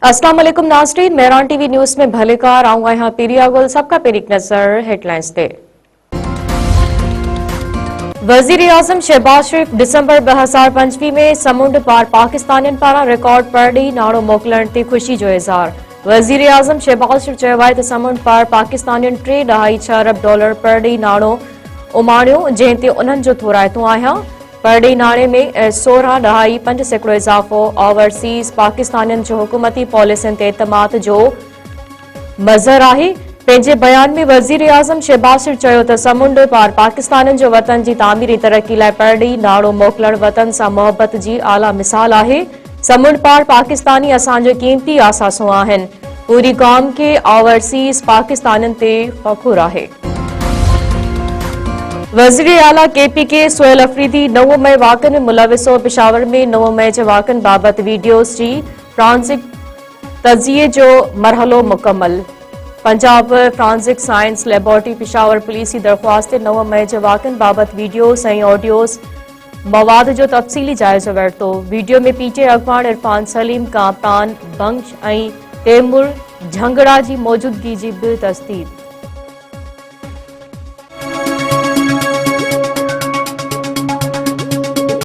अस्सलाम वालेकुम नाज़रीन, मेहरान टीवी न्यूज़ में भलेकार आऊं यहाँ पीरिया गुल सबका पेरिक नजर हेडलाइंस ते। वज़ीर-ए-आज़म शहबाज शरीफ दिसंबर 2025 में समुंड पार पाकिस्तानियन पारा रिकॉर्ड पर डी नाड़ो मोकलण ते खुशी जो इज़हार। वज़ीर-ए-आज़म शहबाज शरीफ चयो आहे त समुंड पार पाकिस्तानियन $3.6 अरब पर डी नाड़ो उमाणियो जंहिं ते उन्हनि जो थोराइतो आहियां। पर डी नाणे में 16.5% इज़ाफ़ो ओवरसीज़ पाकिस्तानियन जो हुकूमती पॉलिसियुनि ते एतमाद जो मज़हर आहे। पंहिंजे बयान में वज़ीर-ए-आज़म शहबाज शरीफ चयो त समुंड पार पाकिस्तानियन जो वतन जी तामीरी तरक़ी लाइ पर डी नाड़ो मोकलण वतन सां मोहबत जी आला मिसाल आहे। समुंड पार पाकिस्तानी असांजो कीमती आसासूं आहिनि। पूरी क़ौम खे ओवरसीज़ पाकिस्तानियन ते फ़ख़्रु आहे। वज़ीर आला KPK सुहेल अफरीदी 9 मई वाक़नि में मुलविस हो। पेशावर में 9 मई जे वाक़नि बाबति वीडियोज़ जी फ्रांसिक तज़िये जो मरहलो मुकम्मल। Punjab forensic science laboratory Peshawar police की दरख्वास्त 9 मई जे वाक़नि बाबति वीडियोज़ ऐं ऑडियोज़ मवाद जो तफ़सीली जाइज़ो वरितो। वीडियो में PTA अॻवान इरफान सलीम, कामरान बख्श ऐं तैमूर झंगड़ा जी मौजूदगी जी बि तस्दीक़।